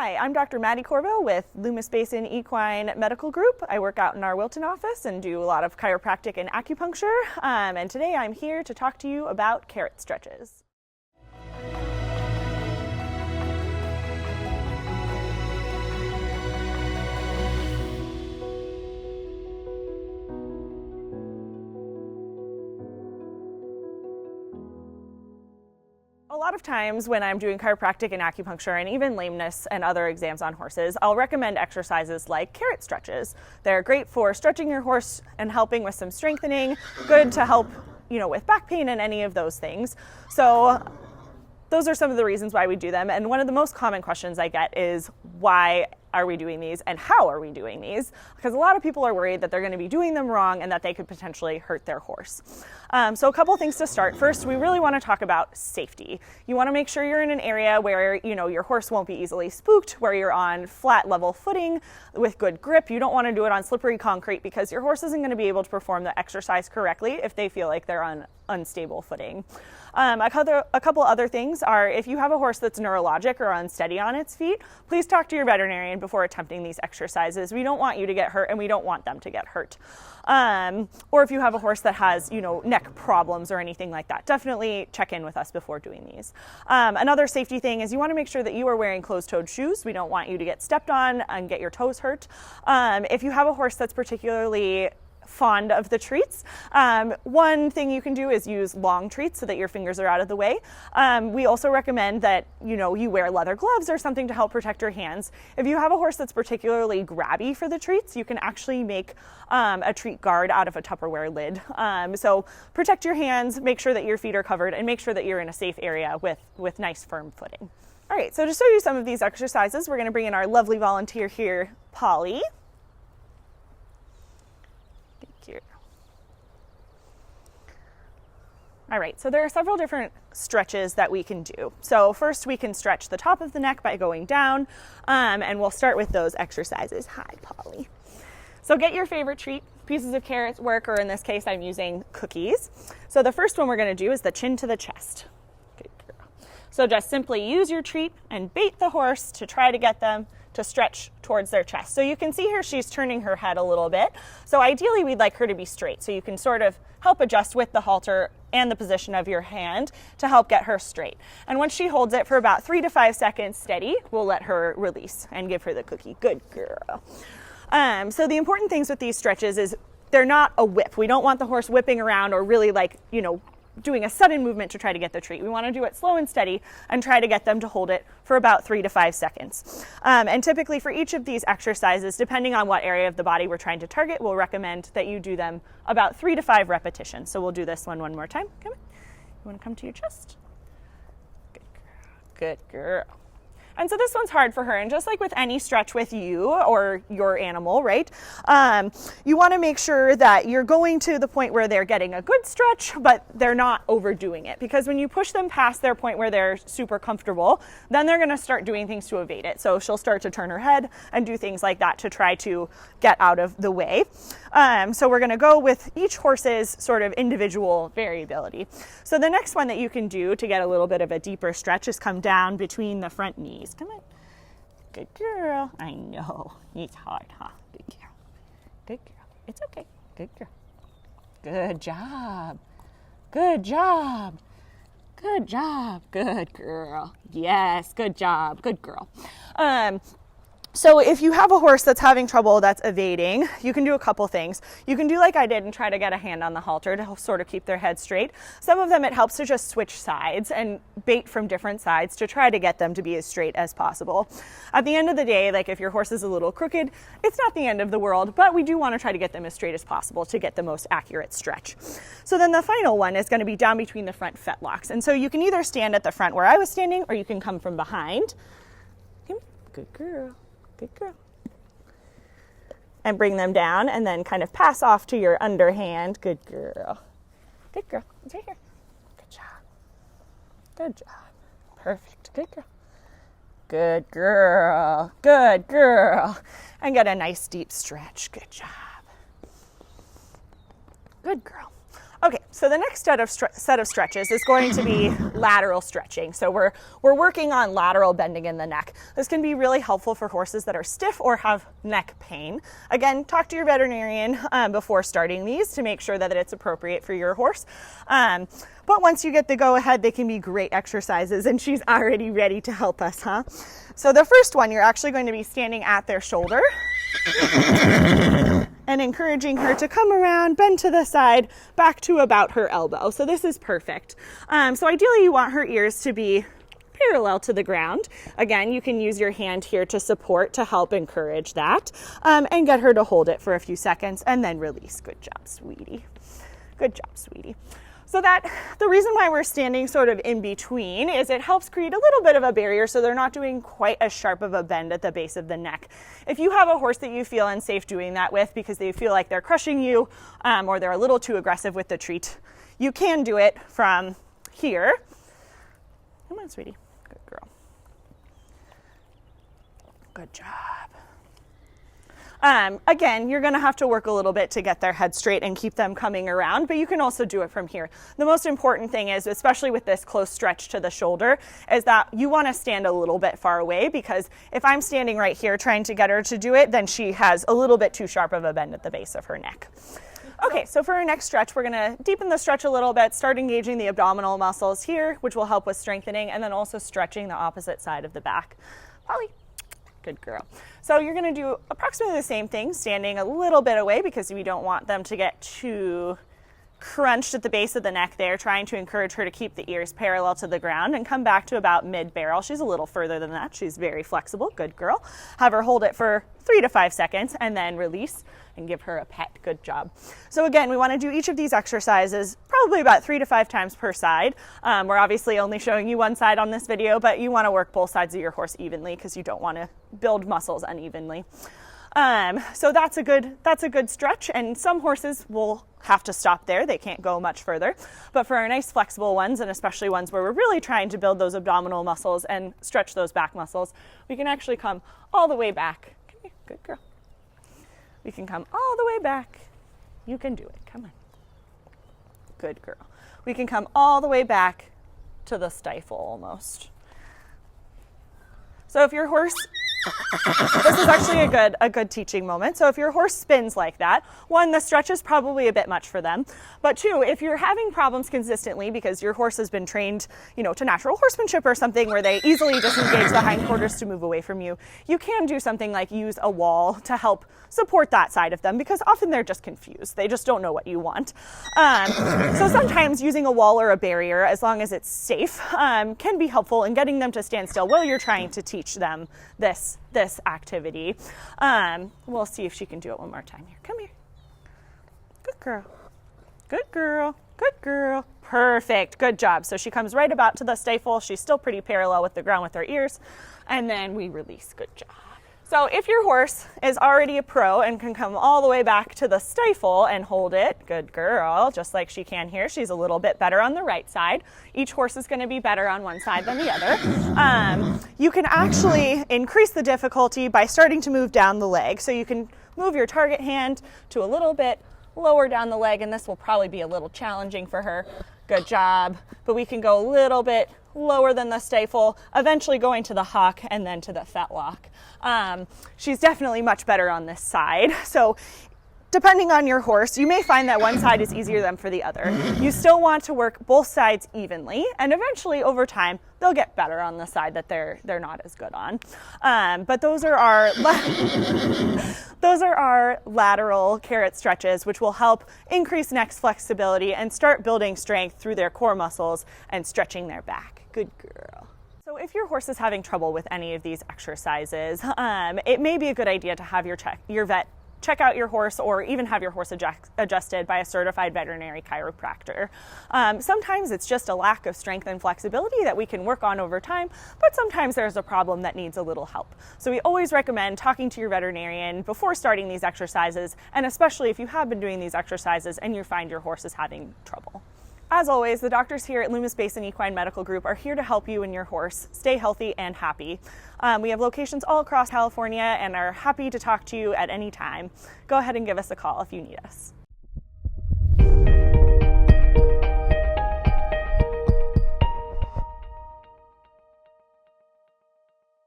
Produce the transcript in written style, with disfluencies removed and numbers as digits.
Hi, I'm Dr. Maddy Courville with Loomis Basin Equine Medical Group. I work out in our Wilton office and do a lot of chiropractic and acupuncture. And today I'm here to talk to you about carrot stretches. A lot of times when I'm doing chiropractic and acupuncture and even lameness and other exams on horses, I'll recommend exercises like carrot stretches. They're great for stretching your horse and helping with some strengthening, good to help, with back pain and any of those things. So those are some of the reasons why we do them. And one of the most common questions I get is, why are we doing these and how are we doing these? Because a lot of people are worried that they're going to be doing them wrong and that they could potentially hurt their horse. So a couple things to start. First, we really want to talk about safety. You want to make sure you're in an area where your horse won't be easily spooked, where you're on flat level footing with good grip. You don't want to do it on slippery concrete because your horse isn't going to be able to perform the exercise correctly if they feel like they're on unstable footing. A couple other things are, if you have a horse that's neurologic or unsteady on its feet, please talk to your veterinarian before attempting these exercises. We don't want you to get hurt and we don't want them to get hurt. Or if you have a horse that has, neck problems or anything like that, definitely check in with us before doing these. Another safety thing is you want to make sure that you are wearing closed-toed shoes. We don't want you to get stepped on and get your toes hurt. If you have a horse that's particularly fond of the treats, one thing you can do is use long treats so that your fingers are out of the way. We also recommend that you wear leather gloves or something to help protect your hands. If you have a horse that's particularly grabby for the treats, you can actually make a treat guard out of a Tupperware lid. So protect your hands, make sure that your feet are covered, and make sure that you're in a safe area with nice firm footing. All right, so to show you some of these exercises, we're going to bring in our lovely volunteer here, Polly. All right, so there are several different stretches that we can do. So first we can stretch the top of the neck by going down, and we'll start with those exercises. Hi, Polly. So get your favorite treat. Pieces of carrots work, or in this case, I'm using cookies. So the first one we're gonna do is the chin to the chest. Good girl. So just simply use your treat and bait the horse to try to get them to stretch towards their chest. So you can see here she's turning her head a little bit. So ideally we'd like her to be straight. So you can sort of help adjust with the halter and the position of your hand to help get her straight. And once she holds it for about 3 to 5 seconds steady, we'll let her release and give her the cookie. Good girl. So the important things with these stretches is they're not a whip. We don't want the horse whipping around or really doing a sudden movement to try to get the treat. We want to do it slow and steady and try to get them to hold it for about 3 to 5 seconds. And typically for each of these exercises, depending on what area of the body we're trying to target, we'll recommend that you do them about 3 to 5 repetitions. So we'll do this one more time. Come on. You want to come to your chest? Good girl. Good girl. And so this one's hard for her, and just like with any stretch with you or your animal, right? You want to make sure that you're going to the point where they're getting a good stretch, but they're not overdoing it, because when you push them past their point where they're super comfortable, then they're going to start doing things to evade it. So she'll start to turn her head and do things like that to try to get out of the way. So we're going to go with each horse's sort of individual variability. So the next one that you can do to get a little bit of a deeper stretch is come down between the front knees. Come on. Good girl. I know. It's hard, huh? Good girl. Good girl. It's okay. Good girl. Good job. Good job. Good job. Good girl. Yes, good job. Good girl. So if you have a horse that's having trouble, that's evading, you can do a couple things. You can do like I did and try to get a hand on the halter to sort of keep their head straight. Some of them, it helps to just switch sides and bait from different sides to try to get them to be as straight as possible. At the end of the day, like if your horse is a little crooked, it's not the end of the world, but we do want to try to get them as straight as possible to get the most accurate stretch. So then the final one is going to be down between the front fetlocks. And so you can either stand at the front where I was standing, or you can come from behind. Good girl. Good girl. And bring them down and then kind of pass off to your underhand. Good girl. Good girl. It's right here. Good job. Good job. Perfect. Good girl. Good girl. Good girl. And get a nice deep stretch. Good job. Good girl. Okay, so the next set of stretches is going to be lateral stretching. So we're working on lateral bending in the neck. This can be really helpful for horses that are stiff or have neck pain. Again, talk to your veterinarian before starting these to make sure that it's appropriate for your horse. But once you get the go-ahead, they can be great exercises, and she's already ready to help us, huh? So the first one, you're actually going to be standing at their shoulder and encouraging her to come around, bend to the side, back to about her elbow. So this is perfect. So ideally you want her ears to be parallel to the ground. Again, you can use your hand here to support to help encourage that, and get her to hold it for a few seconds and then release. Good job, sweetie. Good job, sweetie. So that the reason why we're standing sort of in between is it helps create a little bit of a barrier so they're not doing quite as sharp of a bend at the base of the neck. If you have a horse that you feel unsafe doing that with because they feel like they're crushing you, or they're a little too aggressive with the treat, you can do it from here. Come on, sweetie. Good girl. Good job. Again, you're going to have to work a little bit to get their head straight and keep them coming around, but you can also do it from here. The most important thing is, especially with this close stretch to the shoulder, is that you want to stand a little bit far away, because if I'm standing right here trying to get her to do it, then she has a little bit too sharp of a bend at the base of her neck. Okay, so for our next stretch, we're going to deepen the stretch a little bit, start engaging the abdominal muscles here, which will help with strengthening, and then also stretching the opposite side of the back. Polly. Good girl. So you're going to do approximately the same thing, standing a little bit away because we don't want them to get too crunched at the base of the neck there, trying to encourage her to keep the ears parallel to the ground and come back to about mid-barrel. She's a little further than that. She's very flexible. Good girl. Have her hold it for 3 to 5 seconds and then release and give her a pet. Good job. So again, we want to do each of these exercises probably about 3 to 5 times per side. We're obviously only showing you one side on this video, but you want to work both sides of your horse evenly because you don't want to build muscles unevenly. So that's a good stretch, and some horses will have to stop there. They can't go much further. But for our nice flexible ones, and especially ones where we're really trying to build those abdominal muscles and stretch those back muscles, we can actually come all the way back. Come here, good girl. We can come all the way back. You can do it. Come on. Good girl. We can come all the way back to the stifle almost. So if your horse, this is actually a good teaching moment. So if your horse spins like that, 1, the stretch is probably a bit much for them. But 2, if you're having problems consistently because your horse has been trained, to natural horsemanship or something where they easily disengage the hindquarters to move away from you, you can do something like use a wall to help support that side of them, because often they're just confused. They just don't know what you want. So sometimes using a wall or a barrier, as long as it's safe, can be helpful in getting them to stand still while you're trying to teach them this activity. We'll see if she can do it one more time here. Come here. Good girl. Good girl. Good girl. Perfect. Good job. So she comes right about to the stifle. She's still pretty parallel with the ground with her ears. And then we release. Good job. So if your horse is already a pro and can come all the way back to the stifle and hold it, good girl, just like she can here. She's a little bit better on the right side. Each horse is going to be better on one side than the other. You can actually increase the difficulty by starting to move down the leg. So you can move your target hand to a little bit lower down the leg, and this will probably be a little challenging for her. Good job. But we can go a little bit lower than the stifle, eventually going to the hock and then to the fetlock. She's definitely much better on this side. So depending on your horse, you may find that one side is easier than for the other. You still want to work both sides evenly, and eventually over time they'll get better on the side that they're not as good on. But those are our lateral carrot stretches, which will help increase neck flexibility and start building strength through their core muscles and stretching their back. Good girl. So if your horse is having trouble with any of these exercises, it may be a good idea to have your vet check out your horse, or even have your horse adjusted by a certified veterinary chiropractor. Sometimes it's just a lack of strength and flexibility that we can work on over time, but sometimes there's a problem that needs a little help. So we always recommend talking to your veterinarian before starting these exercises, and especially if you have been doing these exercises and you find your horse is having trouble. As always, the doctors here at Loomis Basin Equine Medical Group are here to help you and your horse stay healthy and happy. We have locations all across California and are happy to talk to you at any time. Go ahead and give us a call if you need us.